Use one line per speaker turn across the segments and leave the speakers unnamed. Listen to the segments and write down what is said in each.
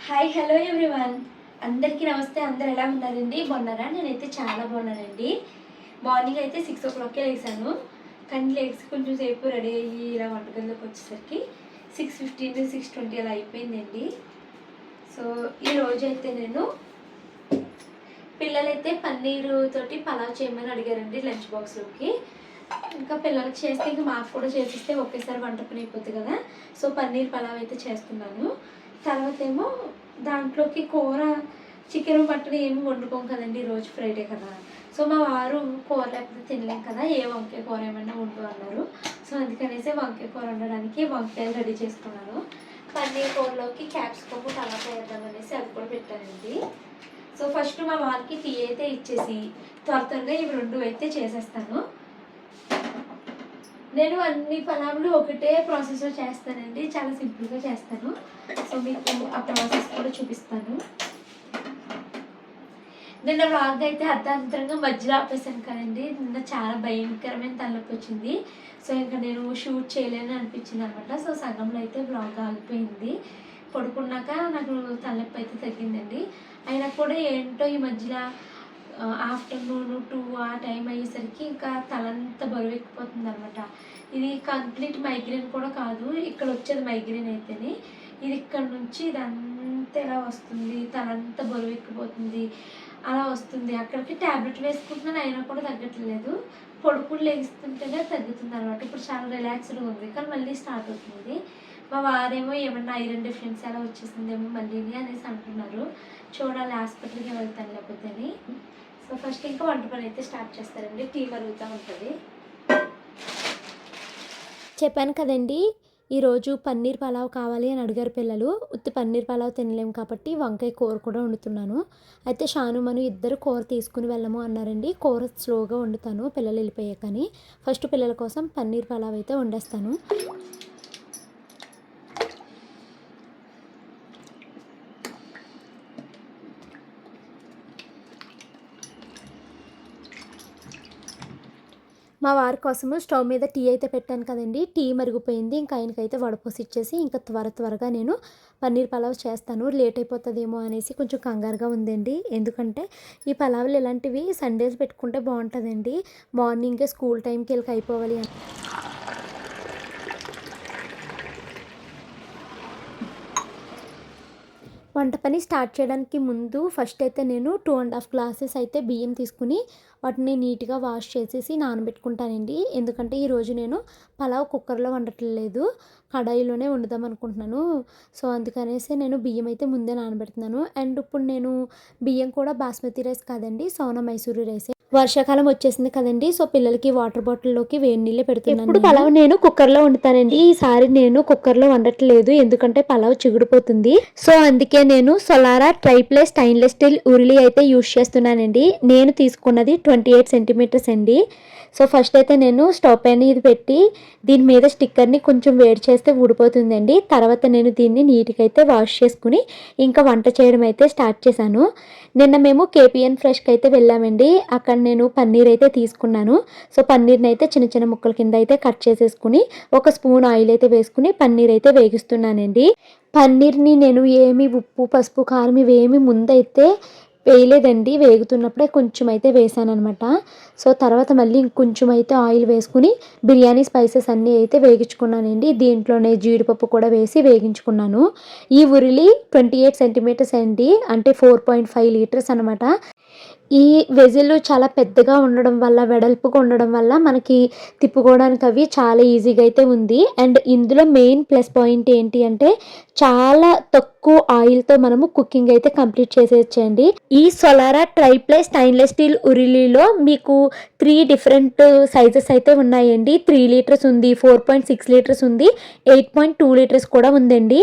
Hi hello everyone, అందరికీ నమస్తే. అందరు ఎలా ఉన్నారండి? బాగున్నారా? నేనైతే చాలా బాగున్నానండి. మార్నింగ్ అయితే 6 o'clockకే లేసాను, కానీ లేచి కొంచెం సేపు రెడీ అయ్యి ఇలా వంటగదిలోకి వచ్చేసరికి 6:15 6:20 అలా అయిపోయిందండి. సో ఈరోజు అయితే నేను పిల్లలైతే పన్నీరు తోటి పలావ్ చేయమని అడిగారండి లంచ్ బాక్స్లోకి. ఇంకా పిల్లలకి చేస్తే ఇంకా మాకు కూడా చేసిస్తే ఒకేసారి వంట పని అయిపోతుంది కదా. సో పన్నీర్ పలావ్ అయితే చేస్తున్నాను. తర్వాత ఏమో దాంట్లోకి కూర చికెన్ మటన్ ఏమి వండుకోం కదండి, రోజు ఫ్రైడే కదా. సో మా వారు కూర లేకపోతే తినలేం కదా, ఏ వంకాయ కూర ఏమైనా వండు అన్నారు. సో అందుకనేసి వంకాయ కూర వండడానికి వంకాయలు రెడీ చేసుకున్నాను. పన్నీర్ కూరలోకి క్యాప్సికమ్ టమాటా వేద్దామనేసి అది కూడా పెట్టానండి. సో ఫస్ట్ మా వారికి టీ అయితే ఇచ్చేసి త్వరగా ఇవి రెండు అయితే చేసేస్తాను. నేను అన్ని పలావులు ఒకటే ప్రాసెస్లో చేస్తానండి, చాలా సింపుల్గా చేస్తాను. సో మీకు ఆ ప్రాసెస్ కూడా చూపిస్తాను. నిన్న వ్లాగ్ అయితే అర్ధాంతరంగా మధ్యలో ఆపేసాను కదండి. నిన్న చాలా భయంకరమైన తలనొప్పి వచ్చింది. సో ఇంకా నేను షూట్ చేయలేని అనిపించింది అనమాట. సో సగంలో అయితే వ్లాగ్ ఆగిపోయింది. పడుకున్నాక నాకు తలనొప్పి అయితే తగ్గిందండి. అయినా కూడా ఏంటో ఈ మధ్యలో ఆఫ్టర్నూన్ 2 ఆ టైం అయ్యేసరికి ఇంకా తలంతా బరువు ఎక్కిపోతుంది అనమాట. ఇది కంప్లీట్ మైగ్రేన్ కూడా కాదు, ఇక్కడ వచ్చేది మైగ్రేన్ అయితేనే. ఇది ఇక్కడ నుంచి ఇదంతా ఎలా వస్తుంది, తలంతా బరువు ఎక్కిపోతుంది, అలా వస్తుంది. అక్కడికి ట్యాబ్లెట్ వేసుకుంటున్నాను, అయినా కూడా తగ్గట్లేదు. పొడుపులు లేస్తుంటేనే తగ్గుతుంది అనమాట. ఇప్పుడు చాలా రిలాక్స్డ్గా ఉంది, కానీ మళ్ళీ స్టార్ట్ అవుతుంది. మా వారేమో ఏమన్నా ఐరన్ డిఫరెన్స్ ఎలా వచ్చేసిందేమో మళ్ళీ అనేసి అంటున్నారు. చూడాలి, హాస్పిటల్కి వెళ్తాను లేకపోతే. సో ఫస్ట్ ఇంకా వంట పని అయితే స్టార్ట్ చేస్తారండి. టీ మరుగుతూ ఉంటుంది.
చెప్పాను కదండి, ఈరోజు పన్నీర్ పలావ్ కావాలి అని అడిగారు పిల్లలు. ఉత్తి పన్నీర్ పలావ్ తినలేము కాబట్టి వంకాయ కూర కూడా వండుతున్నాను. అయితే షాను మను ఇద్దరు కూర తీసుకుని వెళ్ళము అన్నారండి. కూర స్లోగా వండుతాను పిల్లలు వెళ్ళిపోయాకని. ఫస్ట్ పిల్లల కోసం పన్నీర్ పలావ్ అయితే వండేస్తాను. మా వారి కోసము స్టవ్ మీద టీ అయితే పెట్టాను కదండి. టీ మరిగిపోయింది. ఇంకా ఆయనకైతే వడపోసి ఇచ్చేసి ఇంకా త్వరగా నేను పన్నీర్ పలావ్ చేస్తాను. లేట్ అయిపోతుందేమో అనేసి కొంచెం కంగారుగా ఉందండి. ఎందుకంటే ఈ పలావులు ఇలాంటివి సండేస్ పెట్టుకుంటే బాగుంటుందండి. మార్నింగే స్కూల్ టైంకి వెళ్ళి అయిపోవాలి అని. వంట పని స్టార్ట్ చేయడానికి ముందు ఫస్ట్ అయితే నేను 2.5 గ్లాసెస్ అయితే బియ్యం తీసుకుని వాటిని నీట్గా వాష్ చేసేసి నానబెట్టుకుంటానండి. ఎందుకంటే ఈరోజు నేను పలావ్ కుక్కర్లో వండట్లేదు, కడాయిలోనే వండుదాం అనుకుంటున్నాను. సో అందుకనేసి నేను బియ్యం అయితే ముందే నానబెడుతున్నాను. అండ్ ఇప్పుడు నేను బియ్యం కూడా బాస్మతి రైస్ కాదండి, సోనా మైసూరి రైస్. వర్షాకాలం వచ్చేసింది కదండి. సో పిల్లలకి వాటర్ బాటిల్లోకి వేడి నీళ్ళే పెడుతున్నాను. ఇప్పుడు పలావ్ నేను కుక్కర్లో వండుతానండి. ఈసారి నేను కుక్కర్లో వండట్లేదు, ఎందుకంటే పలావ్ చిగుడిపోతుంది. సో అందుకే నేను సోలారా ట్రైప్లే స్టెయిన్లెస్ స్టీల్ ఉరిలి అయితే యూజ్ చేస్తున్నానండి. నేను తీసుకున్నది 28 సెంటీమీటర్స్ అండి. సో ఫస్ట్ అయితే నేను స్టవ్ పైన ఇది పెట్టి దీని మీద స్టిక్కర్ని కొంచెం వేడి చేస్తే ఊడిపోతుందండి. తర్వాత నేను దీన్ని నీట్గా అయితే వాష్ చేసుకుని ఇంకా వంట చేయడం అయితే స్టార్ట్ చేశాను. నిన్న మేము కేపీఎన్ ఫ్రెష్కి అయితే వెళ్ళామండి. అక్కడ నేను పన్నీర్ అయితే తీసుకున్నాను. సో పన్నీర్ని అయితే చిన్న చిన్న ముక్కల కింద అయితే కట్ చేసేసుకుని 1 స్పూన్ ఆయిల్ అయితే వేసుకుని పన్నీర్ అయితే వేగిస్తున్నానండి. పన్నీర్ని నేను ఏమి ఉప్పు పసుపు కారం ఇవేమి ముందైతే వేయలేదండి, వేగుతున్నప్పుడే కొంచెం అయితే వేసాను అనమాట. సో తర్వాత మళ్ళీ ఇంకొంచెం అయితే ఆయిల్ వేసుకుని బిర్యానీ స్పైసెస్ అన్నీ అయితే వేగించుకున్నానండి. దీంట్లోనే జీడిపప్పు కూడా వేసి వేగించుకున్నాను. ఈ ఉరిలి 28 సెంటీమీటర్స్ అండి, అంటే 4.5 లీటర్స్ అనమాట. ఈ వెజిల్ చాలా పెద్దగా ఉండడం వల్ల, వెడల్పుగా ఉండడం వల్ల మనకి తిప్పుకోవడానికి అవి చాలా ఈజీగా అయితే ఉంది. అండ్ ఇందులో మెయిన్ ప్లస్ పాయింట్ ఏంటి అంటే చాలా తక్కువ ఆయిల్తో మనము కుకింగ్ అయితే కంప్లీట్ చేసేయచ్చండి. ఈ సోలారా ట్రైప్లే స్టెయిన్లెస్ స్టీల్ ఉరిలిలో మీకు 3 డిఫరెంట్ సైజెస్ అయితే ఉన్నాయండి. 3 లీటర్స్ ఉంది, 4.6 లీటర్స్ ఉంది, 8.2 లీటర్స్ కూడా ఉందండి.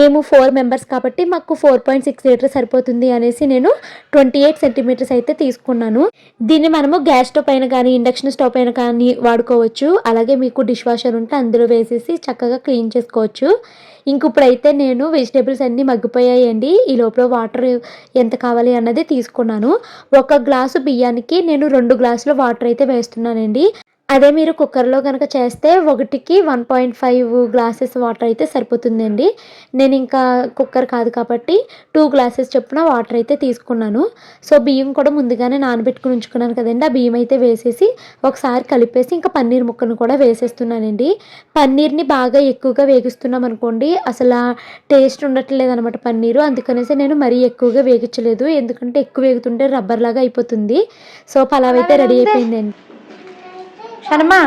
మేము 4 మెంబర్స్ కాబట్టి మాకు 4.6 లీటర్స్ సరిపోతుంది అనేసి నేను 28 సెంటీమీటర్స్ అయితే తీసుకున్నాను. దీన్ని మనము గ్యాస్ స్టవ్ పైన కానీ ఇండక్షన్ స్టవ్ పైన కానీ వాడుకోవచ్చు. అలాగే మీకు డిష్ వాషర్ ఉంటే అందులో వేసేసి చక్కగా క్లీన్ చేసుకోవచ్చు. ఇంక ఇప్పుడైతే నేను వెజిటేబుల్స్ అన్నీ మగ్గిపోయాయండి. ఈ లోపల వాటర్ ఎంత కావాలి అన్నది తీసుకున్నాను. 1 గ్లాసు బియ్యానికి నేను 2 గ్లాసుల వాటర్ అయితే వేస్తున్నానండి. అదే మీరు కుక్కర్లో కనుక చేస్తే ఒకటికి 1.5 గ్లాసెస్ వాటర్ అయితే సరిపోతుందండి. నేను ఇంకా కుక్కర్ కాదు కాబట్టి 2 గ్లాసెస్ చొప్పున వాటర్ అయితే తీసుకున్నాను. సో బియ్యం కూడా ముందుగానే నానబెట్టుకుని ఉంచుకున్నాను కదండి. ఆ బియ్యం అయితే వేసేసి ఒకసారి కలిపేసి ఇంకా పన్నీర్ ముక్కను కూడా వేసేస్తున్నానండి. పన్నీర్ని బాగా ఎక్కువగా వేగిస్తున్నాం అనుకోండి అసలు టేస్ట్ ఉండట్లేదు అనమాట పన్నీరు. అందుకనేసి నేను మరీ ఎక్కువగా వేగించలేదు, ఎందుకంటే ఎక్కువ వేగుతుంటే రబ్బర్ లాగా అయిపోతుంది. సో పలావ్ అయితే రెడీ అయిపోయిందండి. షణమా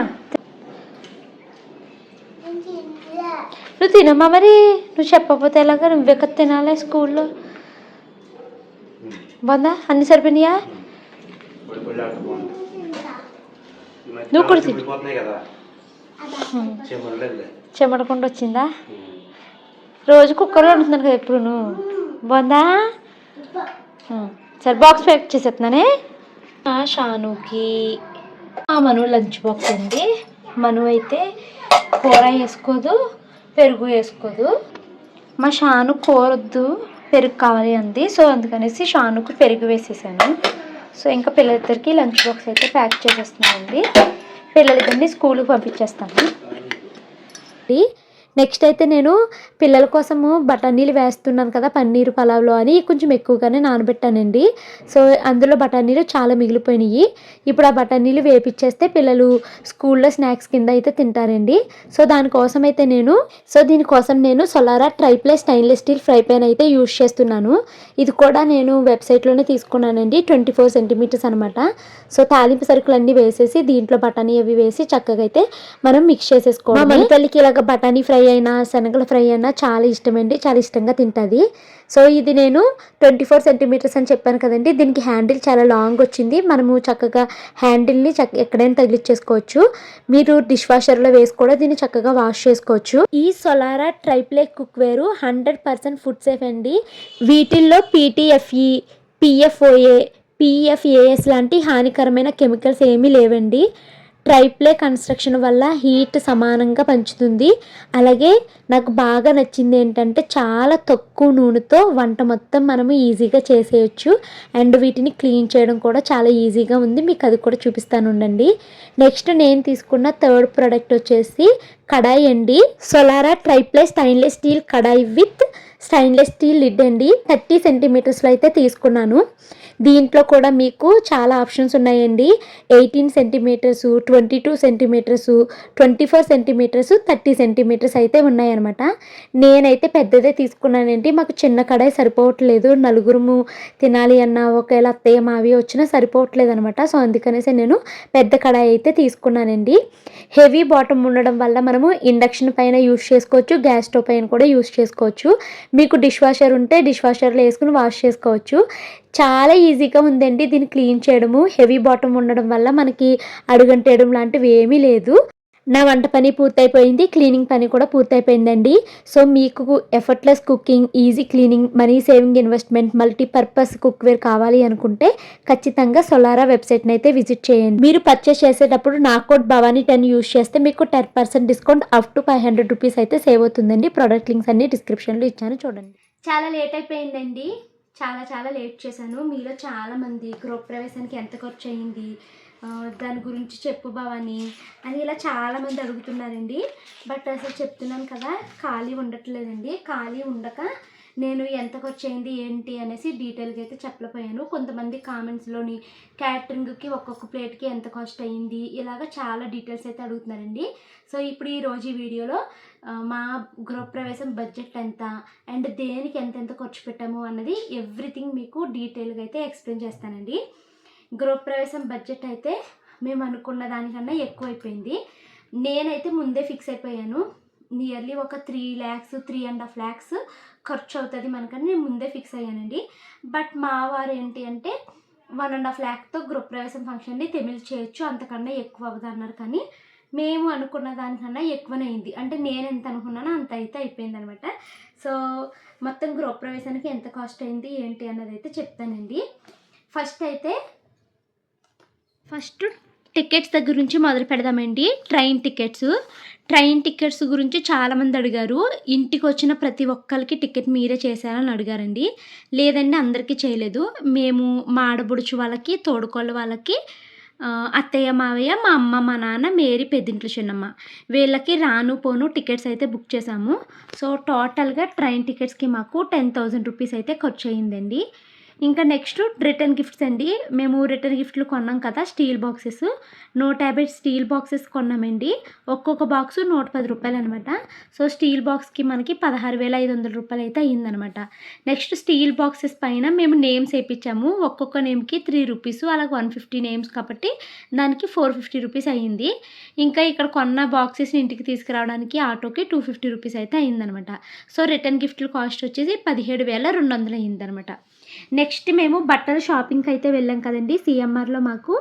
నువ్వు తినమ్మా, మరి నువ్వు చెప్పకపోతే ఎలాగా, నువ్వే కదా తినాలి స్కూల్లో. బాగుందా, అన్ని సరిపోయినాయా? నువ్వు కూడా తిను. చెమడకుండా వచ్చిందా? రోజు కుక్కర్లో ఉంటున్నాను కదా ఎప్పుడు నువ్వు. బాగుందా? సరే బాక్స్ ప్యాక్ చేసేస్తున్నానే. షానుకి మను లంచ్ బాక్స్ అండి. మను అయితే కూర వేసుకోదు, పెరుగు వేసుకోదు. మా షాను కూర వద్దు, పెరుగు కావాలి అంది. సో అందుకనేసి షానుకు పెరుగు వేసేసాను. సో ఇంకా పిల్లలిద్దరికి లంచ్ బాక్స్ అయితే ప్యాక్ చేసేస్తున్నానండి. పిల్లలిద్దరిని స్కూల్కి పంపించేస్తాను. నెక్స్ట్ అయితే నేను పిల్లల కోసము బఠానీలు వేస్తున్నాను కదా పన్నీరు పలావ్లో అని, కొంచెం ఎక్కువగానే నానబెట్టానండి. సో అందులో బఠానీలు చాలా మిగిలిపోయినాయి. ఇప్పుడు ఆ బఠానీలు వేపించేస్తే పిల్లలు స్కూల్లో స్నాక్స్ కింద అయితే తింటారండి. సో దీనికోసం నేను Solara triply stainless steel fry pan అయితే యూజ్ చేస్తున్నాను. ఇది కూడా నేను వెబ్సైట్లోనే తీసుకున్నానండి. 24 సెంటీమీటర్స్ అనమాట. సో తాలింపు సరుకులన్నీ వేసేసి దీంట్లో బఠానీ అవి వేసి చక్కగా అయితే మనం మిక్స్ చేసేసుకోవాలి. మా మణితల్లికి ఇలాగ బఠానీ ఫ్రై అయినా శనగల ఫ్రై అయినా చాలా ఇష్టమండి, చాలా ఇష్టంగా తింటుంది. సో ఇది నేను 24 సెంటీమీటర్స్ అని చెప్పాను కదండి. దీనికి హ్యాండిల్ చాలా లాంగ్ వచ్చింది. మనము చక్కగా హ్యాండిల్ని ఎక్కడైనా తగిలించేసుకోవచ్చు. మీరు డిష్ వాషర్లో వేసి కూడా దీన్ని చక్కగా వాష్ చేసుకోవచ్చు. ఈ సొలారా ట్రైప్లే కుక్వేరు 100% ఫుడ్ సేఫ్ అండి. వీటిల్లో PTFE, PFOA, PFAS లాంటి హానికరమైన కెమికల్స్ ఏమీ లేవండి. ట్రైప్లే కన్స్ట్రక్షన్ వల్ల హీట్ సమానంగా పంచుతుంది. అలాగే నాకు బాగా నచ్చింది ఏంటంటే చాలా తక్కువ నూనెతో వంట మొత్తం మనము ఈజీగా చేసేయచ్చు. అండ్ వీటిని క్లీన్ చేయడం కూడా చాలా ఈజీగా ఉంది. మీకు అది కూడా చూపిస్తాను ఉండండి. నెక్స్ట్ నేను తీసుకున్న థర్డ్ ప్రోడక్ట్ వచ్చేసి కడాయి అండి. Solara triply stainless steel kadai with stainless steel lid అండి. 30 సెంటీమీటర్స్లో అయితే తీసుకున్నాను. దీంట్లో కూడా మీకు చాలా ఆప్షన్స్ ఉన్నాయండి. 18 సెంటీమీటర్స్, 22 సెంటీమీటర్స్, 24 సెంటీమీటర్స్, 30 సెంటీమీటర్స్ అయితే ఉన్నాయన్నమాట. నేనైతే పెద్దదే తీసుకున్నానండి. మాకు చిన్న కడాయి సరిపోవట్లేదు. నలుగురు తినాలి అన్న ఒకవేళ అత్తయ్య మావి వచ్చినా సరిపోవట్లేదు అనమాట. సో అందుకనేసి నేను పెద్ద కడాయి అయితే తీసుకున్నానండి. హెవీ బాటమ్ ఉండడం వల్ల మనము ఇండక్షన్ పైన యూస్ చేసుకోవచ్చు, గ్యాస్ స్టవ్ పైన కూడా యూస్ చేసుకోవచ్చు. మీకు డిష్ వాషర్ ఉంటే డిష్ వాషర్లో వేసుకుని వాష్ చేసుకోవచ్చు. చాలా ఈజీగా ఉందండి దీన్ని క్లీన్ చేయడము. హెవీ బాటమ్ ఉండడం వల్ల మనకి అడుగంటేయడం లాంటివి ఏమీ లేదు. నా వంట పని పూర్తయిపోయింది, క్లీనింగ్ పని కూడా పూర్తయిపోయిందండి. సో మీకు effortless cooking, easy cleaning, money saving investment, multipurpose cookware కావాలి అనుకుంటే ఖచ్చితంగా సొలారా వెబ్సైట్ని అయితే విజిట్ చేయండి. మీరు పర్చేస్ చేసేటప్పుడు నా కోడ్ భవానీ10 యూస్ చేస్తే మీకు 10% డిస్కౌంట్ అప్ టు 500 రూపీస్ అయితే సేవ్ అవుతుందండి. ప్రోడక్ట్ లింక్స్ అన్ని డిస్క్రిప్షన్లో ఇచ్చాను, చూడండి.
చాలా లేట్ అయిపోయిందండి. చాలా లేట్ చేశాను. మీలో చాలామంది గృహప్రవేశానికి ఎంత ఖర్చు అయింది, దాని గురించి చెప్పు భవాని అని ఇలా చాలామంది అడుగుతున్నారండి. బట్ అసలు చెప్తున్నాను కదా, ఖాళీ ఉండట్లేదండి. ఖాళీ ఉండక నేను ఎంత ఖర్చు అయింది ఏంటి అనేసి డీటెయిల్గా అయితే చెప్పలేకపోయాను. కొంతమంది కామెంట్స్లోని క్యాటరింగ్కి ఒక్కొక్క ప్లేట్కి ఎంత కాస్ట్ అయ్యింది ఇలాగ చాలా డీటెయిల్స్ అయితే అడుగుతున్నారండి. సో ఇప్పుడు ఈరోజు ఈ వీడియోలో మా గృహప్రవేశం బడ్జెట్ ఎంత అండ్ దేనికి ఎంతెంత ఖర్చు పెట్టాము అన్నది ఎవ్రీథింగ్ మీకు డీటెయిల్గా అయితే ఎక్స్ప్లెయిన్ చేస్తానండి. గృహప్రవేశం బడ్జెట్ అయితే మేము అనుకున్న దానికన్నా ఎక్కువ అయిపోయింది. నేనైతే ముందే ఫిక్స్ అయిపోయాను, నియర్లీ ఒక 3 lakhs 3.5 lakhs ఖర్చు అవుతుంది మనకని నేను ముందే ఫిక్స్ అయ్యానండి. బట్ మా వారు ఏంటి అంటే 1.5 lakhతో గృహప్రవేశం ఫంక్షన్ని తెమిళ్ చేయొచ్చు, అంతకన్నా ఎక్కువ అవ్వదు అన్నారు. కానీ మేము అనుకున్న దానికన్నా ఎక్కువనే అయింది. అంటే నేను ఎంత అనుకున్నానో అంత అయితే అయిపోయింది అనమాట. సో మొత్తం గృహప్రవేశానికి ఎంత కాస్ట్ అయింది ఏంటి అన్నది అయితే చెప్తానండి. ఫస్ట్ టికెట్స్ దగ్గర నుంచి మొదలు పెడదామండి. ట్రైన్ టికెట్స్ గురించి చాలామంది అడిగారు. ఇంటికి వచ్చిన ప్రతి ఒక్కరికి టికెట్ మీరే చేశారని అడిగారండి. లేదండి అందరికీ చేయలేదు. మేము మా ఆడబుడుచు వాళ్ళకి, తోడుకోళ్ళ వాళ్ళకి,
అత్తయ్య, మావయ్య, మా అమ్మ, మా నాన్న, మేరీ పెద్దింట్ల చిన్నమ్మ. వీళ్ళకి రాను, పోను టికెట్స్ అయితే బుక్ చేశాము. సో, టోటల్‌గా ట్రైన్ టికెట్స్‌కి మాకు 10,000 రూపీస్ అయితే ఖర్చయిందండి. ఇంకా నెక్స్ట్ రిటర్న్ గిఫ్ట్స్ అండి. మేము రిటర్న్ గిఫ్ట్‌లు కొన్నాం కదా! Steel boxes. 150 స్టీల్ బాక్సెస్ కొన్నామండి. ఒక్కొక్క బాక్సు రూ. 110 అనమాట. సో, స్టీల్ బాక్స్‌కి మనకి రూ. 16,500 అయితే అయిందనమాట. నెక్స్ట్ స్టీల్ బాక్సెస్ పైన మేము నేమ్స్ ఏపిచ్చాము. ఒక్కొక్క నేమ్‌కి రూ. 3 అలాగ 150 నేమ్స్ కాబట్టి దానికి రూ. 450 అయింది. ఇంకా ఇక్కడ కొన్న బాక్సెస్‌ని ఇంటికి తీసుకురావడానికి ఆటోకి రూ. 250 అయితే అయిందనమాట. సో, రిటర్న్ గిఫ్ట్‌ల కాస్ట్ వచ్చేసి 17,200 అయిందనమాట. నెక్స్ట్ మేము బట్టల షాపింగ్‌కి అయితే వెళ్ళాం కదండీ! సీఎంఆర్‌లో మాకు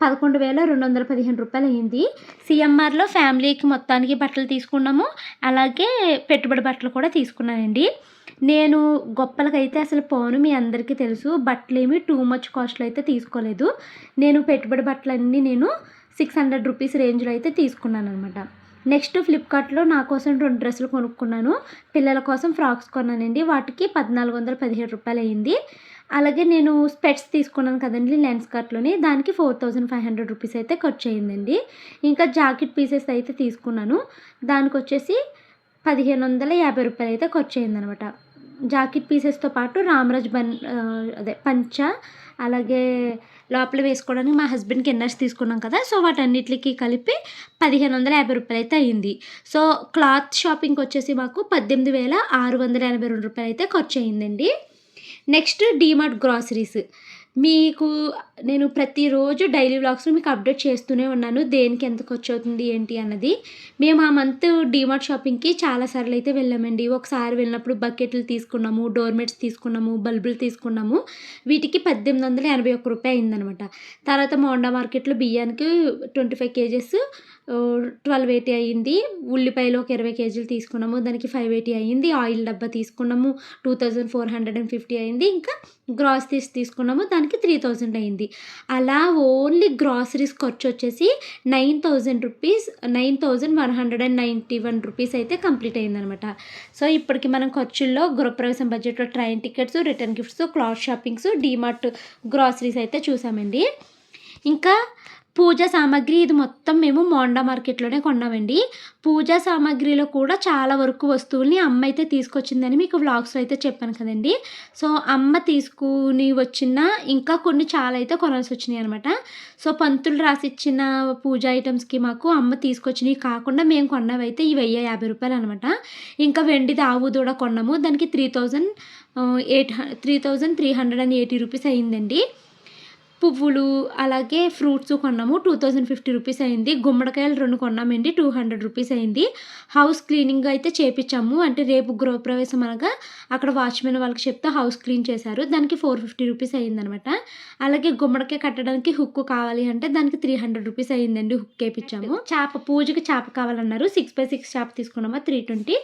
రూ. 11,215 అయింది. సీఎంఆర్‌లో ఫ్యామిలీకి మొత్తానికి బట్టలు తీసుకున్నాము. అలాగే పెట్టుబడి బట్టలు కూడా తీసుకున్నానండి. నేను గొప్పలకైతే అసలు పోను, మీ అందరికీ తెలుసు. బట్టలేమి టూ మచ్ కాస్ట్‌లో అయితే తీసుకోలేదు. నేను పెట్టుబడి బట్టలన్నీ నేను రూ. 600 రేంజ్‌లో అయితే తీసుకున్నాననమాట. నెక్స్ట్ ఫ్లిప్‌కార్ట్‌లో నా కోసం 2 డ్రెస్సులు కొనుక్కున్నాను. పిల్లల కోసం ఫ్రాక్స్ కొన్నానండి. వాటికి రూ. 1,417 అయింది. అలాగే నేను స్పెట్స్ తీసుకున్నాను కదండీ లెన్స్‌కార్ట్‌లోని, దానికి రూ. 4,500 అయితే ఖర్చయిందండి. ఇంకా జాకెట్ పీసెస్ అయితే తీసుకున్నాను. దానికొచ్చేసి రూ. 1,550 అయితే ఖర్చయిందనమాట. జాకెట్ పీసెస్‌తో పాటు అదే పంచ, అలాగే లోపల వేసుకోవడానికి మా హస్బెండ్‌కి ఇన్నర్స్ తీసుకున్నాం కదా! సో, వాటన్నిట్లికి కలిపి రూ. 1,550 అయితే అయింది. సో, క్లాత్ షాపింగ్‌కొచ్చేసి మాకు రూ. 18,682 అయితే ఖర్చయిందండి. Next DMart groceries. మీకు నేను ప్రతిరోజు డైలీ వ్లాగ్స్‌లో మీకు అప్డేట్ చేస్తూనే ఉన్నాను. దేనికి ఎంత ఖర్చవుతుంది ఏంటి అన్నది. మేము ఆ మంత్ డీమార్ట్ షాపింగ్‌కి చాలా సార్లయితే వెళ్ళామండి. ఒకసారి వెళ్ళినప్పుడు బకెట్లు తీసుకున్నాము, డోర్ మేట్స్ తీసుకున్నాము, బల్బులు తీసుకున్నాము. వీటికి రూ. 1,881 అయిందనమాట. తర్వాత మోండా మార్కెట్‌లో బియ్యానికి 25 కేజెస్ 1280 అయింది. ఉల్లిపాయలు ఒక 20 కేజీలు తీసుకున్నాము. దానికి 580 అయింది. ఆయిల్ డబ్బా తీసుకున్నాము. 2,450 అయింది. ఇంకా గ్రాసరీస్ తీసుకున్నాము. దానికి 3,000 అయింది. అలా ఓన్లీ గ్రాసరీస్ ఖర్చొచ్చేసి రూ. 9,191 రూపీస్ అయితే కంప్లీట్ అయిందనమాట. సో, ఇప్పటికి మనం ఖర్చుల్లో గృహప్రవేశం బడ్జెట్‌లో train tickets, return gifts, cloth shoppings, DMart groceries అయితే చూసామండి. ఇంకా పూజా సామాగ్రి ఇది మొత్తం మేము మోండా మార్కెట్‌లోనే కొన్నామండి. పూజా సామాగ్రిలో కూడా చాలా వరకు వస్తువుల్ని అమ్మ అయితే తీసుకొచ్చిందని మీకు వ్లాగ్స్‌లో అయితే చెప్పాను కదండీ! సో, అమ్మ తీసుకొని వచ్చిన ఇంకా కొన్ని చాలా అయితే కొనాల్సొచ్చినాయి అనమాట. సో, పంతులు రాసిచ్చిన పూజ ఐటెమ్స్‌కి మాకు అమ్మ తీసుకొచ్చినవి కాకుండా మేము కొన్నవైతే ఈ రూ. 1,050 అనమాట. ఇంకా వెండిది ఆవు దూడ కొన్నాము. దానికి 3,380 రూపీస్ అయిందండి. పువ్వులు, అలాగే ఫ్రూట్స్ కొన్నాము. 2,050 అయింది. గుమ్మడికాయలు 2 కొన్నామండి. 200 అయింది. హౌస్ క్లీనింగ్ అయితే చేపిచ్చాము. అంటే రేపు గృహప్రవేశం అనగా అక్కడ వాచ్‌మెన్ వాళ్ళకి చెప్తే హౌస్ క్లీన్ చేశారు. దానికి 450 అయిందనమాట. అలాగే గుమ్మడికాయ కట్టడానికి హుక్కు కావాలి అంటే దానికి 300 అయిందండి. హుక్ ఏపిచ్చాము. పూజకి చాప కావాలన్నారు. 6x6 చాప తీసుకున్నాము. 320.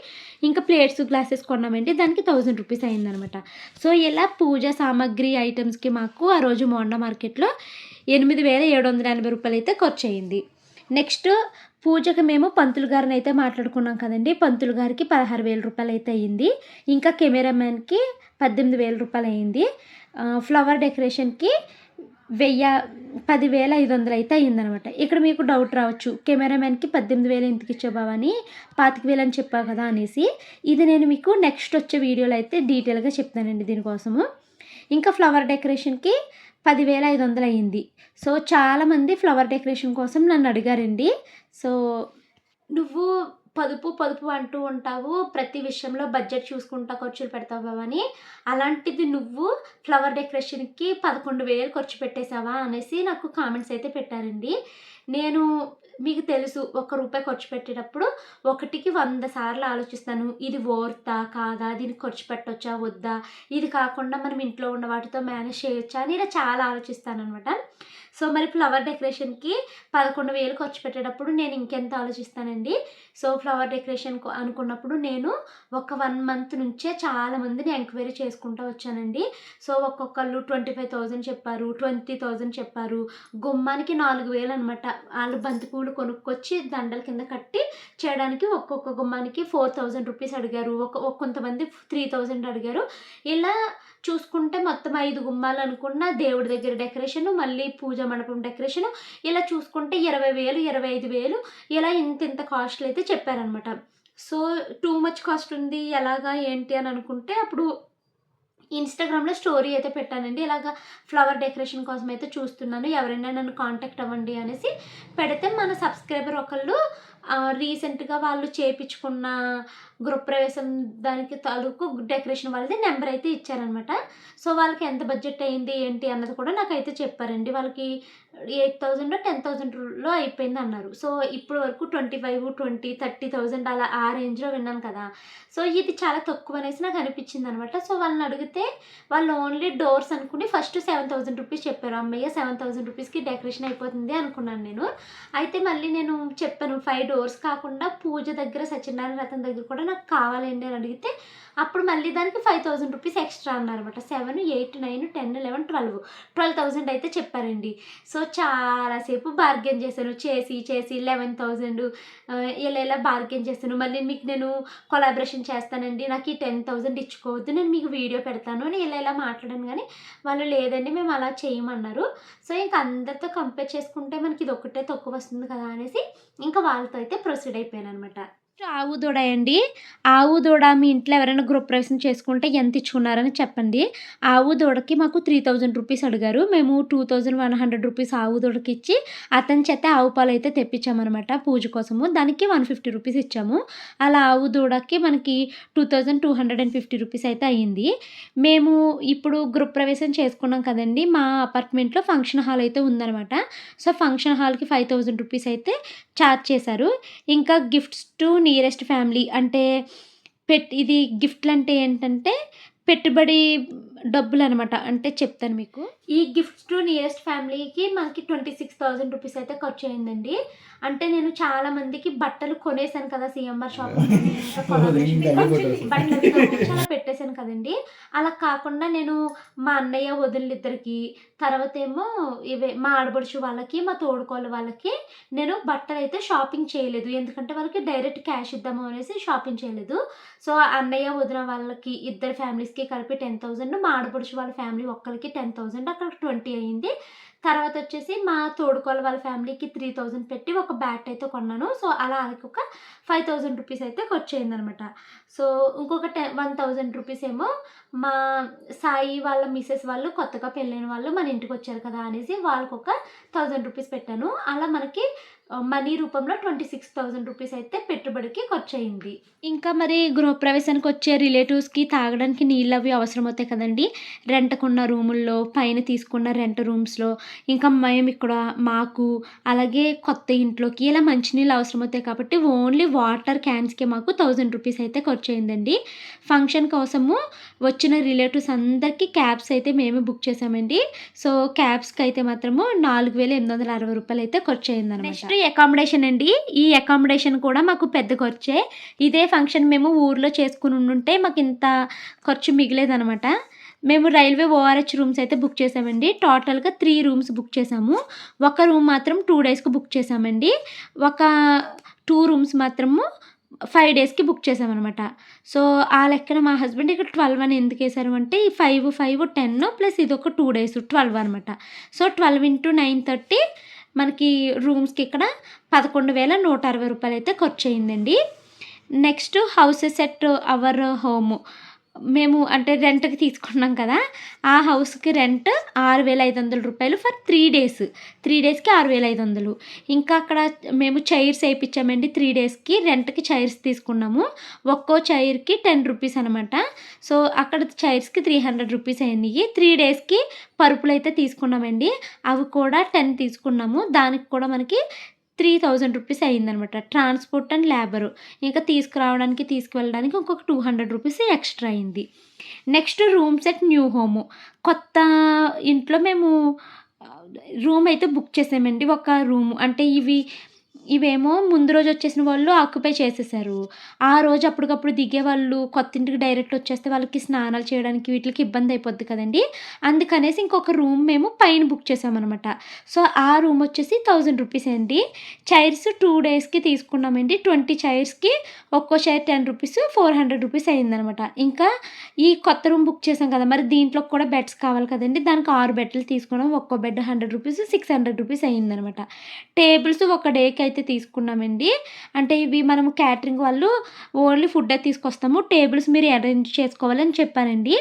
ఇంకా ప్లేట్స్, గ్లాసెస్ కొన్నామండి. దానికి 1,000 అయిందనమాట. సో, ఇలా పూజా సామాగ్రి ఐటెమ్స్‌కి మాకు ఆ రోజు మోండా మార్కెట్‌లో రూ. 8,780 అయితే ఖర్చయింది. నెక్స్ట్ పూజకి మేము పంతులు గారిని అయితే మాట్లాడుకున్నాం కదండీ! పంతులు గారికి రూ. 16,000 అయితే అయింది. ఇంకా కెమెరామెన్‌కి రూ. 18,000 అయింది. ఫ్లవర్ డెకరేషన్‌కి 10,500 అయితే అయిందనమాట. ఇక్కడ మీకు డౌట్ రావచ్చు. కెమెరామెన్‌కి 18,000 ఎందుకిచ్చావు బావ అని 25,000 అని చెప్పావు కదా అనేసి. ఇది నేను మీకు నెక్స్ట్ వచ్చే వీడియోలో అయితే డీటెయిల్‌గా చెప్తానండి దీనికోసము. ఇంకా ఫ్లవర్ డెకరేషన్‌కి 10,500 అయింది. సో, చాలామంది ఫ్లవర్ డెకరేషన్ కోసం నన్ను అడిగారండి. సో, నువ్వు పొదుపు అంటూ ఉంటావు. ప్రతి విషయంలో బడ్జెట్ చూసుకుంటా ఖర్చులు పెడతావు బావ అని. అలాంటిది నువ్వు ఫ్లవర్ డెకరేషన్‌కి 11,000 ఖర్చు పెట్టేసావా అనేసి నాకు కామెంట్స్ అయితే పెట్టారండి. నేను మీకు తెలుసు రూపాయి ఖర్చు పెట్టేటప్పుడు ఒకటికి 100 సార్లు ఆలోచిస్తాను. ఇది వర్తా? కాదా? దీనికి ఖర్చు పెట్టొచ్చా? వద్దా? ఇది కాకుండా మనం ఇంట్లో ఉన్న వాటితో మేనేజ్ చేయొచ్చా? అని ఇలా చాలా ఆలోచిస్తాననమాట. సో, మరి ఫ్లవర్ డెకరేషన్‌కి 11,000 ఖర్చు పెట్టేటప్పుడు నేను ఇంకెంత ఆలోచిస్తానండి. సో, ఫ్లవర్ డెకరేషన్ అనుకున్నప్పుడు నేను ఒక 1 మంత్ నుంచే చాలామందిని ఎంక్వైరీ చేసుకుంటూ వచ్చానండి. సో, ఒక్కొక్కళ్ళు 25,000 చెప్పారు, 20,000 చెప్పారు. గుమ్మానికి 4,000 అనమాట. ఆళ్ళు బంతి పూలు కొనుక్కొచ్చి దండల కింద కట్టి చేయడానికి ఒక్కొక్క గుమ్మానికి 4,000 రూపీస్ అడిగారు. కొంతమంది 3,000 అడిగారు. ఇలా
చూసుకుంటే మొత్తం 5 గుమ్మాలు అనుకున్న, దేవుడి దగ్గర డెకరేషను, మళ్ళీ పూజ మండపం డెకరేషను, ఇలా చూసుకుంటే 20,000, 25,000 ఇలా ఇంత కాస్ట్‌లు అయితే చెప్పారనమాట. సో, టూ మచ్ కాస్ట్ ఉంది. ఎలాగా ఏంటి అని అనుకుంటే అప్పుడు ఇన్‌స్టాగ్రామ్‌లో స్టోరీ అయితే పెట్టానండి. ఇలాగ ఫ్లవర్ డెకరేషన్ కోసం అయితే చూస్తున్నాను. ఎవరైనా నన్ను కాంటాక్ట్ అవ్వండి అనేసి పెడితే మన సబ్స్క్రైబర్ ఒకళ్ళు రీసెంట్‌గా వాళ్ళు చేపించుకున్న గృహప్రవేశం దానికి తాలూకు డెకరేషన్ వాళ్ళది నెంబర్ అయితే ఇచ్చారనమాట. సో, వాళ్ళకి ఎంత బడ్జెట్ అయింది ఏంటి అన్నది కూడా నాకైతే చెప్పారండి. వాళ్ళకి 8,000 10,000లో అయిపోయిందన్నారు. సో, ఇప్పటి వరకు 25, 20, 30,000 అలా ఆ రేంజ్‌లో విన్నాను కదా! సో, ఇది చాలా తక్కువనేసి నాకు అనిపించిందనమాట. సో, వాళ్ళని అడిగితే వాళ్ళు ఓన్లీ డోర్స్ అనుకుని ఫస్ట్ 7,000 రూపీస్ చెప్పారు. హమ్మయ్య! 7,000 రూపీస్‌కి డెకరేషన్ అయిపోతుంది అనుకున్నాను నేను. అయితే మళ్ళీ నేను చెప్పాను 5 డోర్స్ కాకుండా పూజ దగ్గర సత్యనారాయణ వ్రతం దగ్గర కూడా నాకు కావాలండి అని అడిగితే అప్పుడు మళ్ళీ దానికి 5,000 రూపీస్ ఎక్స్ట్రా అన్నారనమాట. 7, 8, 9, 10, 11, 12,000 అయితే చెప్పారండి. సో, చాలా సేపు బార్గెన్ చేశాను. చేసి 11,000 ఇలా బార్గెన్ చేశాను. మళ్ళీ మీకు నేను కొలాబరేషన్ చేస్తానండి. నాకు ఈ 10,000 ఇచ్చుకోవద్దు. నేను మీకు వీడియో పెడతాను అని ఇలా మాట్లాడాను గానీ, వాళ్ళు లేదండి మేము అలా చేయమన్నారు. సో, ఇంక అందరితో కంపేర్ చేసుకుంటే మనకి ఇదొక్కటే తక్కువ వస్తుంది కదా అనేసి ఇంకా వాళ్ళతో అయితే ప్రొసీడ్ అయిపోయాననమాట. ఆవు దూడ అండి. ఆవు దూడ మీ ఇంట్లో ఎవరైనా గృహప్రవేశం చేసుకుంటే ఎంత ఇచ్చుకున్నారని చెప్పండి. ఆవు దూడకి మాకు 3,000 రూపీస్ అడిగారు. మేము 2,100 రూపీస్ ఆవు దూడకి ఇచ్చి అతని చేత ఆవు పాలు అయితే తెప్పించామనమాట పూజ కోసము. దానికి 150 రూపీస్ ఇచ్చాము. అలా ఆవు దూడకి మనకి 2,250 రూపీస్ అయితే అయ్యింది. మేము ఇప్పుడు గృహప్రవేశం చేసుకున్నాం కదండీ! మా అపార్ట్మెంట్‌లో ఫంక్షన్ హాల్ అయితే ఉందనమాట. సో, ఫంక్షన్ హాల్‌కి 5,000 రూపీస్ అయితే చార్జ్ చేశారు. ఇంకా గిఫ్ట్స్ టు నియరెస్ట్ ఫ్యామిలీ అంటే ఇది గిఫ్ట్‌లంటే ఏంటంటే పెట్టుబడి డబ్బులనమాట. అంటే చెప్తాను మీకు. ఈ గిఫ్ట్స్ టు నియరెస్ట్ ఫ్యామిలీకి మనకి 26,000 రూపీస్ అయితే ఖర్చయిందండి. అంటే నేను చాలా మందికి బట్టలు కొనేసాను కదా! సీఎంఆర్ షాప్‌లో ఇంకా బట్టలు చాలా పెట్టేసాను కదండీ! అలా కాకుండా నేను మా అన్నయ్య, వదినలిద్దరికీ తర్వాతేమో మా ఆడపడుచు వాళ్ళకి, మా తోడికోడలు వాళ్ళకి నేను బట్టలైతే షాపింగ్ చేయలేదు. ఎందుకంటే వాళ్ళకి డైరెక్ట్ క్యాష్ ఇద్దాము అనేసి షాపింగ్ చేయలేదు. సో, అన్నయ్య, వదిన వాళ్ళకి ఇద్దరు ఫ్యామిలీస్‌కి కలిపి 10,000, మా ఆడపడుచు వాళ్ళ ఫ్యామిలీ ఒక్కళ్ళకి 10,000 అక్కడ 20 అయింది. తర్వాత వచ్చేసి మా తోడికోడలు వాళ్ళ ఫ్యామిలీకి 3,000 పెట్టి ఒక బ్యాట్ అయితే కొన్నాను. సో, అలా ఆళ్ళకొక 5,000 రూపీస్ అయితే ఖర్చయిందనమాట. సో, ఇంకొక 1,000 రూపీస్ ఏమో మా సాయి వాళ్ళ మిసెస్ వాళ్ళు కొత్తగా పెళ్ళైన వాళ్ళు మన ఇంటికొచ్చారు కదా అనేసి వాళ్ళకొక 1,000 రూపీస్ పెట్టాను. అలా మనకి మనీ రూపంలో 26,000 రూపీస్ అయితే పెట్టుబడికి ఖర్చయింది. ఇంకా మరి గృహప్రవేశానికి వచ్చే రిలేటివ్స్‌కి తాగడానికి నీళ్ళవి అవసరమవుతాయి కదండీ! రెంట్‌కున్న రూముల్లో, పైన తీసుకున్న రెంట్ రూమ్స్‌లో, ఇంకా మేమిక్కడ మాకు అలాగే కొత్త ఇంట్లోకి ఇలా మంచినీళ్ళు అవసరమవుతాయి కాబట్టి ఓన్లీ వాటర్ క్యాన్స్‌కే మాకు 1,000 రూపీస్ అయితే ఖర్చయిందండి. ఫంక్షన్ కోసము వచ్చిన రిలేటివ్స్ అందరికీ క్యాబ్స్ అయితే మేమే బుక్ చేసామండి. సో, క్యాబ్స్‌కైతే మాత్రము 4,860 రూపాయలయితే ఖర్చయిందనమాట. నెక్స్ట్ అకామిడేషన్ అండి. ఈ అకామిడేషన్ కూడా మాకు పెద్ద ఖర్చే. ఇదే ఫంక్షన్ మేము ఊర్లో చేసుకునుండుంటే మాకింత ఖర్చు మిగిలేదనమాట. మేము రైల్వే ఓఆర్‌హెచ్ రూమ్స్ అయితే బుక్ చేసామండి. టోటల్‌గా 3 రూమ్స్ బుక్ చేసాము. ఒక రూమ్ మాత్రం 2 డేస్‌కి బుక్ చేసామండి. ఒక 2 రూమ్స్ మాత్రము 5 డేస్‌కి బుక్ చేసామనమాట. సో, ఆ లెక్కన మా హస్బెండ్ ఇక్కడ 12 అని ఎందుకేశారు అంటే ఈ 5, 5, 10 ప్లస్ ఇదొక 2 డేస్ 12 అనమాట. సో, 12 ఇంటూ 9 30 మనకి రూమ్స్‌కి ఇక్కడ 11,160 రూపాయలయితే ఖర్చయిందండి. Next houses at our home. మేము అంటే రెంట్‌కి తీసుకున్నాం కదా! ఆ హౌస్‌కి రెంట్ 6,500 రూపాయలు ఫర్ 3 డేస్. 3 డేస్‌కి 6,500. ఇంకా అక్కడ మేము చైర్స్ ఏపిచ్చామండి 3 డేస్‌కి. రెంట్‌కి చైర్స్ తీసుకున్నాము. ఒక్కో చైర్‌కి 10 రూపీస్ అనమాట. సో, అక్కడ చైర్స్‌కి 300 రూపీస్ అయినియి. 3 డేస్‌కి పరుపులైతే తీసుకున్నామండి. అవి కూడా 10 తీసుకున్నాము. దానికి కూడా మనకి 3,000 రూపీస్ అయిందనమాట. Transport and labour. ఇంకా తీసుకురావడానికి, తీసుకువెళ్ళడానికి ఇంకొక 200 రూపీస్ ఎక్స్ట్రా అయింది. Next rooms at new home. కొత్త ఇంట్లో మేము రూమ్ అయితే బుక్ చేసామండి. ఒక రూము అంటే ఇవి
ఇవేమో ముందు రోజు వచ్చేసిన వాళ్ళు ఆక్యుపై చేసేసారు. ఆ రోజు అప్పటికప్పుడు దిగేవాళ్ళు కొత్త ఇంటికి డైరెక్ట్ వచ్చేస్తే వాళ్ళకి స్నానాలు చేయడానికి వీటిలకి ఇబ్బంది అయిపోద్ది కదండీ! అందుకనేసి ఇంకొక రూమ్ మేము పైన బుక్ చేసామనమాట. సో, ఆ రూమ్ వచ్చేసి 1000 రూపీస్ అండి. చైర్స్ 2 డేస్‌కి తీసుకున్నామండి. 20 చైర్స్‌కి ఒక్కో చైర్ 10 రూపీస్, 400 రూపీస్ అయిందనమాట. ఇంకా ఈ కొత్త రూమ్ బుక్ చేసాం కదా! మరి దీంట్లో కూడా బెడ్స్ కావాలి కదండీ! దానికి 6 బెడ్లు తీసుకున్నాం. ఒక్కో బెడ్ 100 రూపీస్, 600 రూపీస్ అయిందనమాట. టేబుల్స్ ఒక డేకి అయితే తీసుకున్నామండి. అంటే ఇవి మనము క్యాటరింగ్ వాళ్ళు ఓన్లీ ఫుడ్డే తీసుకొస్తాము. టేబుల్స్ మీరు అరేంజ్ చేసుకోవాలని చెప్పారండి.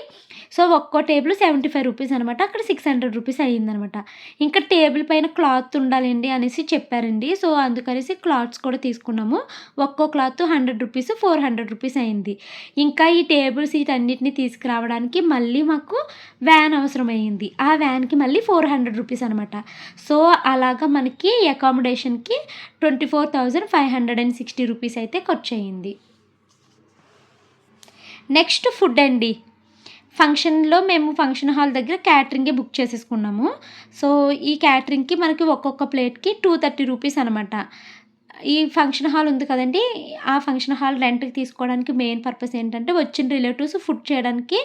సో, ఒక్కో టేబుల్ 75 రూపీస్ అనమాట. అక్కడ 600 రూపీస్ అయిందనమాట. ఇంకా టేబుల్ పైన క్లాత్ ఉండాలండి అనేసి చెప్పారండి. సో, అందుకనేసి క్లాత్స్ కూడా తీసుకున్నాము. ఒక్కో క్లాత్ 100 రూపీస్, 400 రూపీస్ అయింది. ఇంకా ఈ టేబుల్స్ వీటన్నిటిని తీసుకురావడానికి మళ్ళీ మాకు వ్యాన్ అవసరమయ్యింది. ఆ వ్యాన్‌కి మళ్ళీ 400 రూపీస్ అనమాట. సో, అలాగా మనకి అకామిడేషన్‌కి 24,560 రూపీస్ అయితే ఖర్చయింది. నెక్స్ట్ ఫుడ్ అండి. ఫంక్షన్‌లో మేము ఫంక్షన్ హాల్ దగ్గర క్యాటరింగే బుక్ చేసేసుకున్నాము. సో, ఈ క్యాటరింగ్‌కి మనకి ఒక్కొక్క ప్లేట్‌కి 230 రూపీస్ అనమాట. ఈ ఫంక్షన్ హాల్ ఉంది కదండీ! ఆ ఫంక్షన్ హాల్ రెంట్‌కి తీసుకోవడానికి మెయిన్ పర్పస్ ఏంటంటే వచ్చిన రిలేటివ్స్ ఫుడ్ చేయడానికి